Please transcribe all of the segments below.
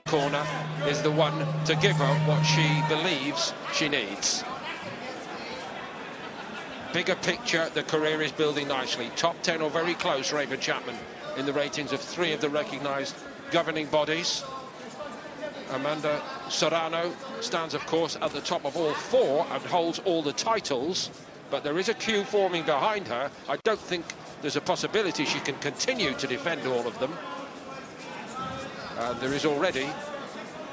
Corner is the one to give her what she believes she needs. Bigger picture, the career is building nicely. Top 10 or very close, Raven Chapman, in the ratings of 3 of the recognised governing bodies. Amanda Serrano stands, of course, at the top of all 4 and holds all the titles, but there is a queue forming behind her. I don't think there's a possibility she can continue to defend all of them. There is already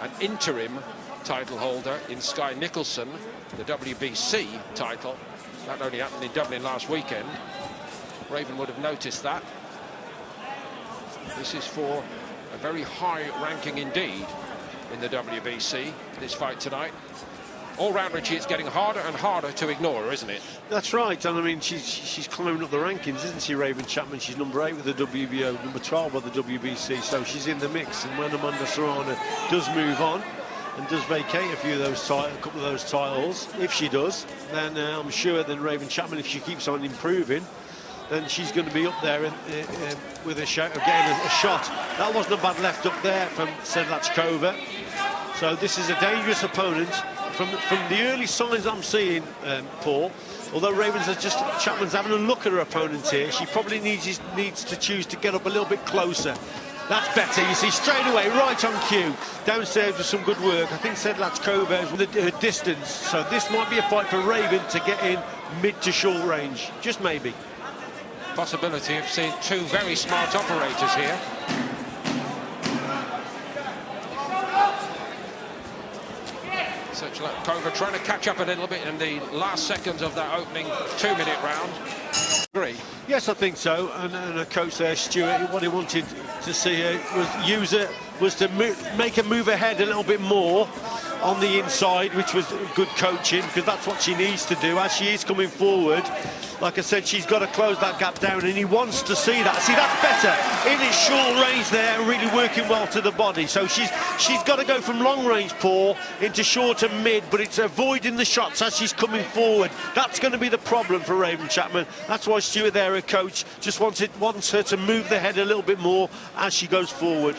an interim title holder in Sky Nicholson, the WBC title. That only happened in Dublin last weekend. Raven would have noticed that. This is for a very high ranking indeed in the WBC, this fight tonight. All round, Richie, it's getting harder and harder to ignore her, isn't it? That's right, and I mean, she's climbing up the rankings, isn't she, Raven Chapman? She's number 8 with the WBO, number 12 with the WBC, so she's in the mix. And when Amanda Serrano does move on and does vacate a couple of those titles, if she does, then I'm sure then Raven Chapman, if she keeps on improving, then she's going to be up there with a shout of getting a shot. That wasn't a bad left up there from Sedlackova. So this is a dangerous opponent. From the early signs I'm seeing, Paul, although Chapman's having a look at her opponent here, she probably needs to choose to get up a little bit closer. That's better, you see, straight away, right on cue. Downstairs with some good work. I think Sedlackova is with her distance, so this might be a fight for Raven to get in mid to short range, just maybe. Possibility of seeing 2 very smart operators here. Sedlackova trying to catch up a little bit in the last seconds of that opening 2-minute round. Agree? Yes, I think so. And a coach there, Stuart, what he wanted to see was to make her move ahead a little bit more on the inside, which was good coaching, because that's what she needs to do as she is coming forward. Like I said, she's got to close that gap down, and he wants to see that. See, that's better. In his short range there, really working well to the body. So she's got to go from long range, Paul, into short and mid, but it's avoiding the shots as she's coming forward. That's going to be the problem for Raven Chapman. That's why Stuart there, her coach, just wants her to move the head a little bit more as she goes forward.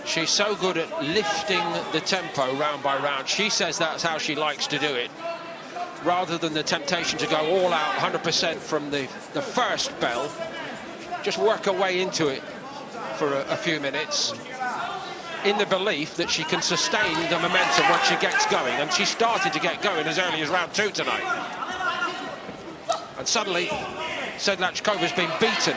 She's so good at lifting the tempo round by round. She says that's how she likes to do it, rather than the temptation to go all out 100% from the first bell. Just work her way into it for a few minutes, in the belief that she can sustain the momentum once she gets going. And she started to get going as early as round 2 tonight. And suddenly, Sedlackova been beaten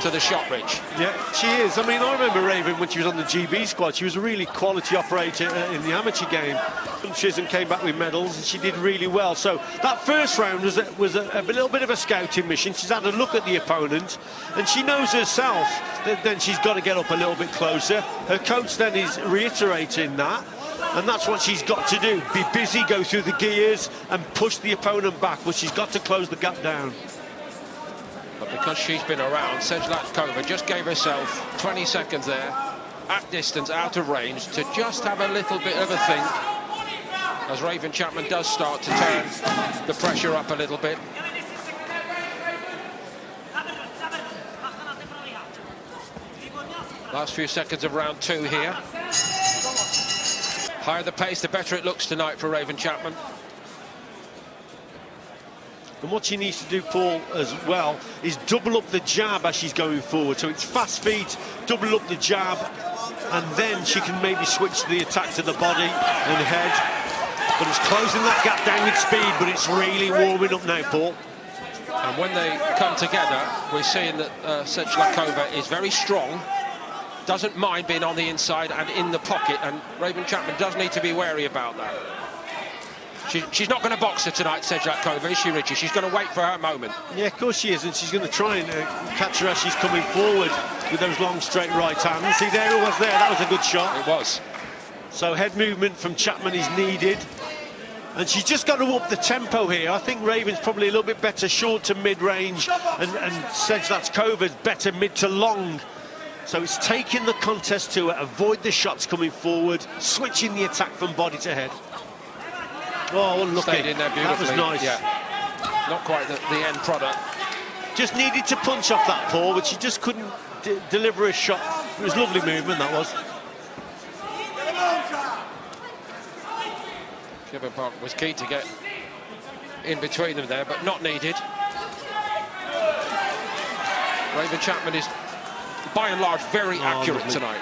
to the shot, Rich. Yeah, she is. I mean, I remember Raven when she was on the GB squad. She was a really quality operator in the amateur game. She came back with medals, and she did really well. So that first round was a little bit of a scouting mission. She's had a look at the opponent, and she knows herself that then she's got to get up a little bit closer. Her coach then is reiterating that, and that's what she's got to do. Be busy, go through the gears, and push the opponent back, but she's got to close the gap down. But because she's been around, Sedlackova just gave herself 20 seconds there, at distance, out of range, to just have a little bit of a think, as Raven Chapman does start to turn the pressure up a little bit. Last few seconds of round 2 here. Higher the pace, the better it looks tonight for Raven Chapman. And what she needs to do, Paul, as well, is double up the jab as she's going forward. So it's fast feet, double up the jab, and then she can maybe switch the attack to the body and head. But it's closing that gap down with speed, but it's really warming up now, Paul. And when they come together, we're seeing that Sedlackova is very strong, doesn't mind being on the inside and in the pocket, and Raven Chapman does need to be wary about that. She's not going to box her tonight, Sedlackova, is she, Richie? She's going to wait for her moment. Yeah, of course she is, and she's going to try and catch her as she's coming forward with those long, straight right hands. See, there it was there. That was a good shot. It was. So head movement from Chapman is needed. And she's just got to up the tempo here. I think Raven's probably a little bit better short to mid-range, and Sedlackova's better mid to long. So it's taking the contest to her, avoid the shots coming forward, switching the attack from body to head. Oh, unlucky. Stayed in there beautifully. That was nice. Yeah. Not quite the end product. Just needed to punch off that paw, but she just couldn't deliver a shot. It was lovely movement, that was. Kevin Park was keen to get in between them there, but not needed. Raven Chapman is, by and large, very accurate lovely tonight.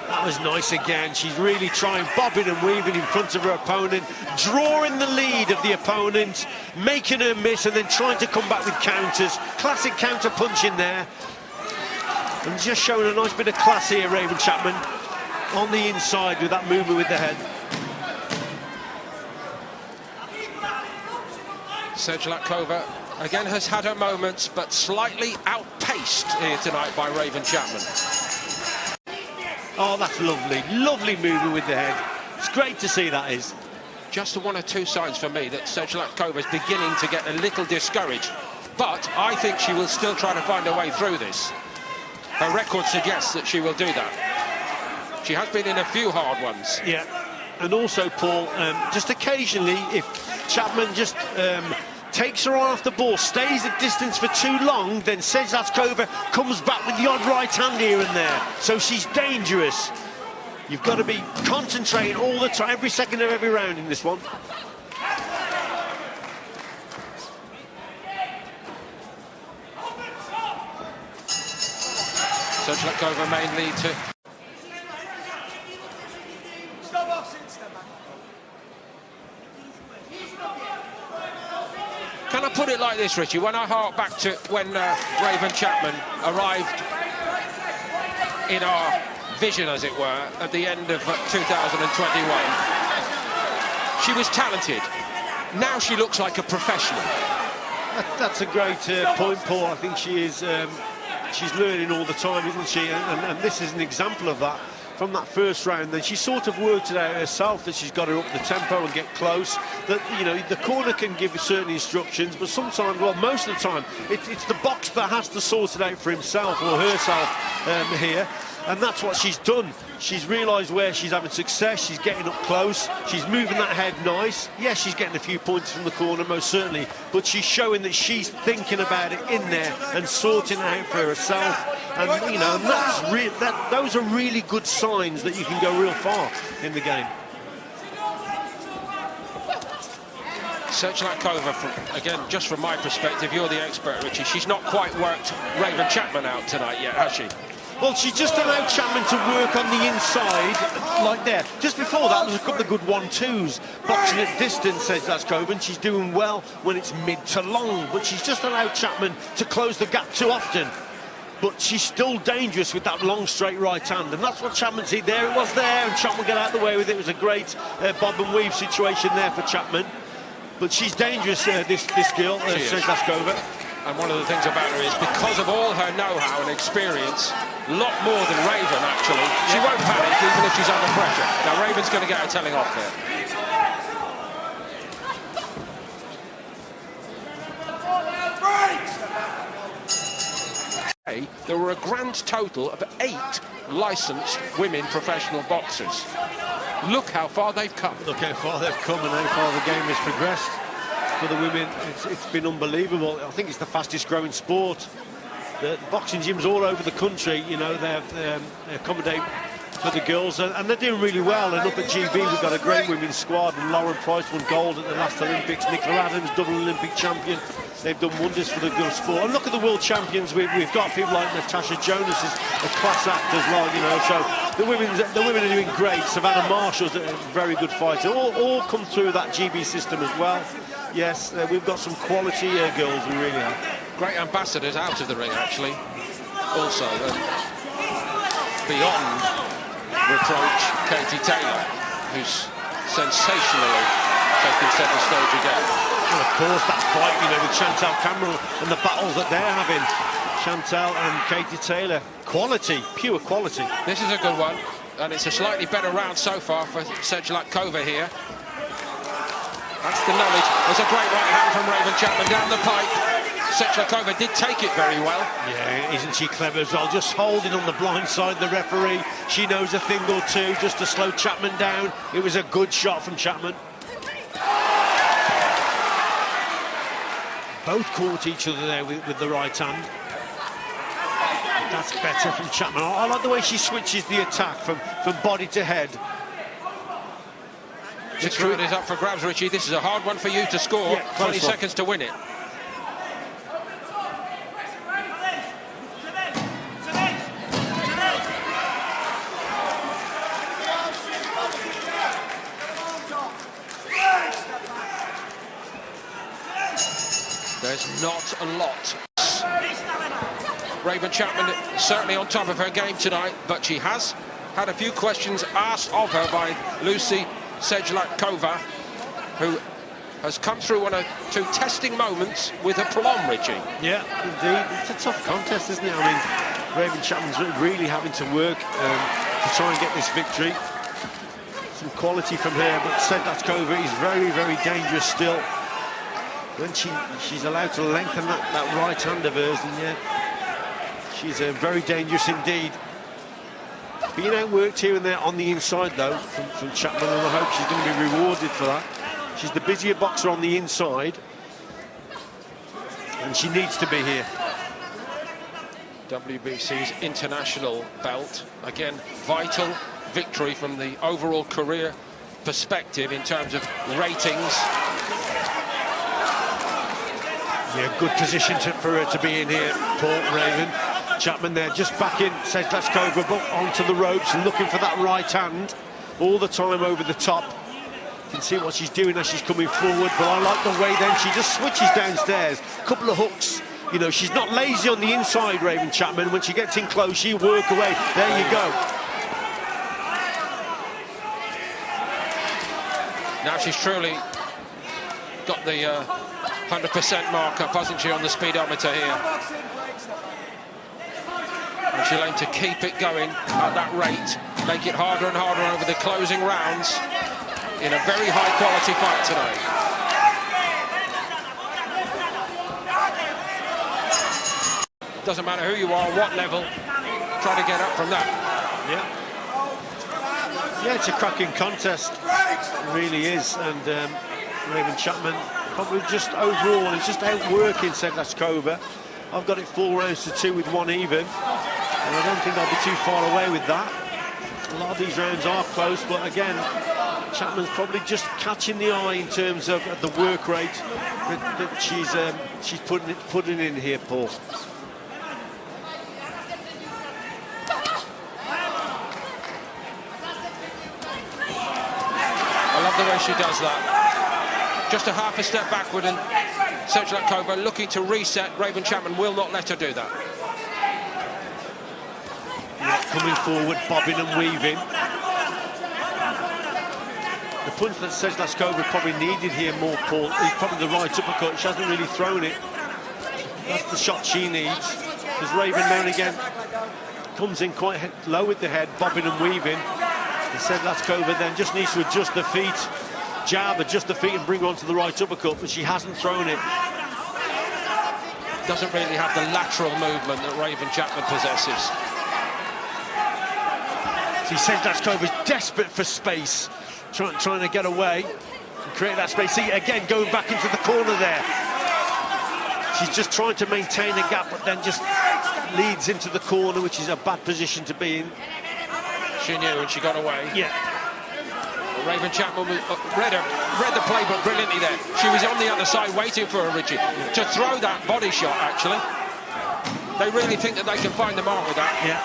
That was nice again. She's really trying, bobbing and weaving in front of her opponent, drawing the lead of the opponent, making her miss, and then trying to come back with counters. Classic counter punch in there. And just showing a nice bit of class here, Raven Chapman, on the inside with that movement with the head. Sedlackova again has had her moments, but slightly outpaced here tonight by Raven Chapman. Oh, that's lovely. Lovely movement with the head. It's great to see, that is. Just one or two signs for me that Sedlackova is beginning to get a little discouraged. But I think she will still try to find her way through this. Her record suggests that she will do that. She has been in a few hard ones. Yeah. And also, Paul, just occasionally, if Chapman just takes her eye off the ball, stays at distance for too long, then Sedlackova comes back with the odd right hand here and there. So she's dangerous. You've got to be concentrating all the time, every second of every round in this one. Sedlackova may lead to... Can I put it like this, Richie? When I hark back to when Raven Chapman arrived in our vision, as it were, at the end of 2021, she was talented. Now she looks like a professional. That's a great point, Paul. I think she is. She's learning all the time, isn't she? And this is an example of that. From that first round, then she sort of worked it out herself, that she's got to up the tempo and get close. That, you know, the corner can give certain instructions, but sometimes, well, most of the time, it's the box that has to sort it out for himself or herself here. And that's what she's done. She's realised where she's having success. She's getting up close. She's moving that head nice. Yes, she's getting a few points from the corner, most certainly. But she's showing that she's thinking about it in there and sorting it out for herself. And, you know, those are really good signs that you can go real far in the game. Sedlackova, again, just from my perspective, you're the expert, Richie. She's not quite worked Raven Chapman out tonight yet, has she? Well, she just allowed Chapman to work on the inside, like there. Just before that, there was a couple of good 1-2s. Boxing at distance, says Sedlackova, and she's doing well when it's mid to long. But she's just allowed Chapman to close the gap too often. But she's still dangerous with that long, straight right hand. And that's what Chapman did there. It was there, and Chapman got out of the way with it. It was a great bob and weave situation there for Chapman. But she's dangerous, this girl, Sedlackova. And one of the things about her is, because of all her know-how and experience, a lot more than Raven, actually. She won't panic, even if she's under pressure. Now, Raven's going to get her telling off there. There were a grand total of 8 licensed women professional boxers. Look how far they've come. Look how far they've come and how far the game has progressed. For the women, it's been unbelievable. I think it's the fastest growing sport. The boxing gyms all over the country, you know, they accommodate for the girls, and they're doing really well. And up at GB, we've got a great women's squad, and Lauren Price won gold at the last Olympics. Nicola Adams, double Olympic champion. They've done wonders for the girls' sport. And look at the world champions. We've got people like Natasha Jonas, is a class act as well, you know. So the women are doing great. Savannah Marshall's a very good fighter. All come through that GB system as well. Yes, we've got some quality girls, we really have. Great ambassadors out of the ring, actually. Also, beyond reproach, Katie Taylor, who's sensationally taken centre stage again. And of course, that fight, you know, with Chantal Cameron and the battles that they're having. Chantal and Katie Taylor, quality, pure quality. This is a good one, and it's a slightly better round so far for Sedlackova here. That's the knowledge. There's a great right hand from Raven Chapman down the pipe. Sedlackova did take it very well. Yeah, isn't she clever as well? Just holding on the blind side of the referee. She knows a thing or two just to slow Chapman down. It was a good shot from Chapman. Both caught each other there with the right hand. That's better from Chapman. I like the way she switches the attack from body to head. This round is up for grabs, Richie. This is a hard one for you to score. Yeah, 20 seconds to win it. There's not a lot. Raven Chapman certainly on top of her game tonight, but she has had a few questions asked of her by Lucie Sedlackova, who has come to one or two testing moments with a plum, Richie. Yeah, indeed. It's a tough contest, isn't it? I mean, Raven Chapman's really having to work to try and get this victory. Some quality from her, but Sedlackova is very, very dangerous still. When she's allowed to lengthen that right hand of hers, and yeah, she's very dangerous indeed. Being outworked here and there on the inside, though, from Chapman, and I hope she's going to be rewarded for that. She's the busier boxer on the inside, and she needs to be here. WBC's international belt, again, vital victory from the overall career perspective in terms of ratings. Yeah, good position for her to be in here, Paul. Raven Chapman there, just back in, says let's go onto the ropes and looking for that right hand all the time over the top. You can see what she's doing as she's coming forward, but I like the way then she just switches downstairs. A couple of hooks, you know, she's not lazy on the inside, Raven Chapman. When she gets in close, she work away. There you go. Now she's truly got the 100% mark up, hasn't she, on the speedometer here? And she'll aim to keep it going at that rate, make it harder and harder over the closing rounds in a very high quality fight tonight. Doesn't matter who you are, what level, try to get up from that. Yeah, it's a cracking contest, it really is, and Raven Chapman probably just overall is just outworking Sedlackova. I've got it 4 rounds to 2 with 1 even, and I don't think I'll be too far away with that. A lot of these rounds are close, but again, Chapman's probably just catching the eye in terms of the work rate that she's putting in here, Paul. I love the way she does that. Just a half a step backward, and Sedlackova looking to reset. Raven Chapman will not let her do that. Yeah, coming forward, bobbing and weaving. The punch that Sedlackova probably needed here more, Paul, is probably the right uppercut. She hasn't really thrown it. That's the shot she needs. Because Raven now and again comes in quite low with the head, bobbing and weaving. And Sedlackova then just needs to adjust the feet. Jab, adjust the feet and bring her onto the right uppercut, but she hasn't thrown it. Doesn't really have the lateral movement that Raven Chapman possesses. See, Sedlackova is desperate for space, trying to get away and create that space. See, again, going back into the corner there. She's just trying to maintain a gap, but then just leads into the corner, which is a bad position to be in. She knew and she got away. Yeah. Raven Chapman read the playbook brilliantly there. She was on the other side waiting for her, Richie, to throw that body shot, actually. They really think that they can find the mark with that. Yeah.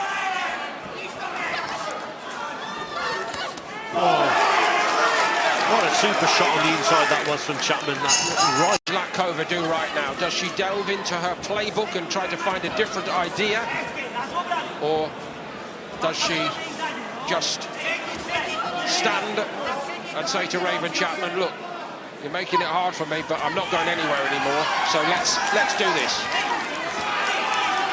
Oh, what a super shot on the inside that was from Chapman. That right. Sedlackova do right now? Does she delve into her playbook and try to find a different idea? Or does she just stand and say to Raven Chapman, look, you're making it hard for me, but I'm not going anywhere anymore, so let's do this?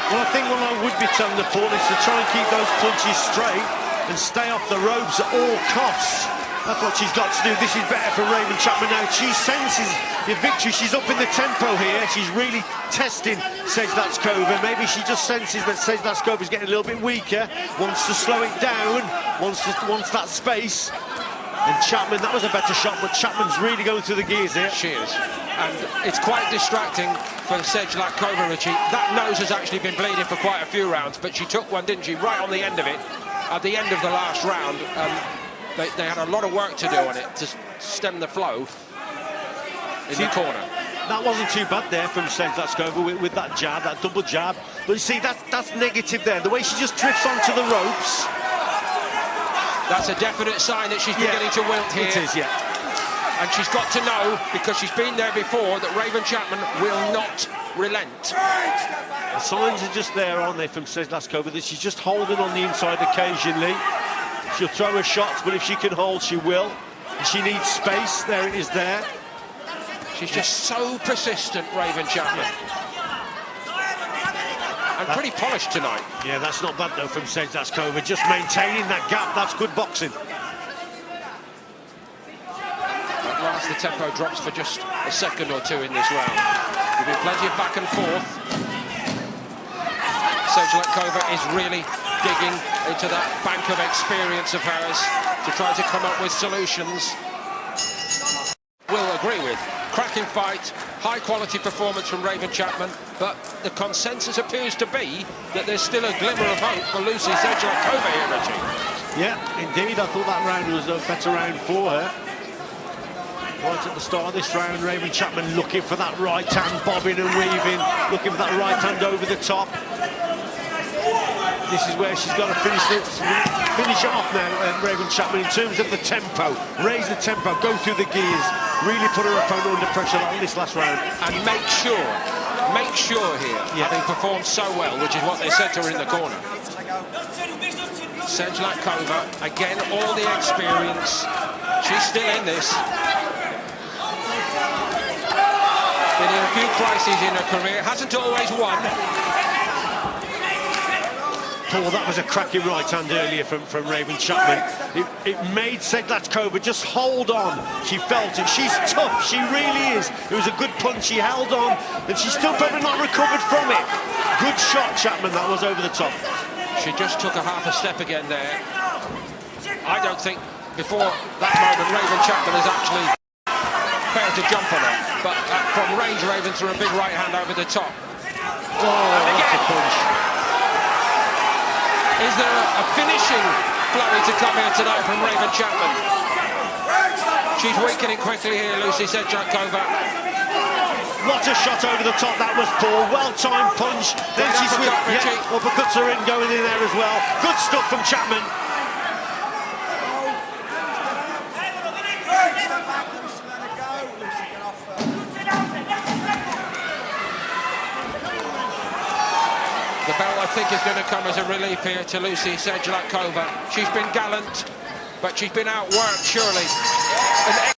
Well, I think what I would be telling the Paul is to try and keep those punches straight and stay off the ropes at all costs. That's what she's got to do. This is better for Raven Chapman now. She senses the victory. She's up in the tempo here. She's really testing Sedlackova. Maybe she just senses that Sedlackova's getting a little bit weaker, wants to slow it down, wants that space. And Chapman, that was a better shot, but Chapman's really going through the gears here. She is. And it's quite distracting for Sedlackova, Richie. That nose has actually been bleeding for quite a few rounds, but she took one, didn't she, right on the end of it, at the end of the last round. They had a lot of work to do on it to stem the flow in the corner. That wasn't too bad there from Sedlackova with that jab, that double jab. But you see, that's negative there. The way she just drifts onto the ropes. That's a definite sign that she's beginning to wilt here. It is, yeah. And she's got to know, because she's been there before, that Raven Chapman will not relent. The signs are just there, aren't they, from Sedlackova, that she's just holding on the inside occasionally. She'll throw her shots, but if she can hold, she will. If she needs space, there it is there. She's just so persistent, Raven Chapman. And pretty polished tonight. Yeah, that's not bad, though, from Sedlackova. Just maintaining that gap, that's good boxing. At last, the tempo drops for just a second or two in this round. There'll be plenty of back and forth. Sedlackova is really digging into that bank of experience of hers to try to come up with solutions. Will agree with. Cracking fight, high-quality performance from Raven Chapman, but the consensus appears to be that there's still a glimmer of hope for Lucie Sedlackova here, Richie. Yeah, indeed. I thought that round was a better round for her. Right at the start of this round, Raven Chapman looking for that right hand, bobbing and weaving, looking for that right hand over the top. This is where she's got to finish it off now, Raven Chapman, in terms of the tempo. Raise the tempo, go through the gears, really put her opponent under pressure like this last round. And make sure here, having performed so well, which is what they said to her in the corner. Sedlackova, again, all the experience. She's still in this. Been in a few crises in her career, hasn't always won. Paul, that was a cracking right hand earlier from Raven Chapman. It made Sedlackova just hold on. She felt it. She's tough. She really is. It was a good punch. She held on, and she's still probably not recovered from it. Good shot, Chapman. That was over the top. She just took a half a step again there. I don't think before that moment Raven Chapman has actually failed to jump on her. But from range, Raven threw a big right hand over the top. Oh, that's a punch. Is there a finishing flurry to come here tonight from Raven Chapman? She's weakening quickly here, Lucie Sedlackova. What a shot over the top that was, Paul. Well-timed punch. Then she's uppercuts her in, going in there as well. Good stuff from Chapman. The bell, I think, is going to come as a relief here to Lucie Sedlackova. She's been gallant, but she's been outworked, surely.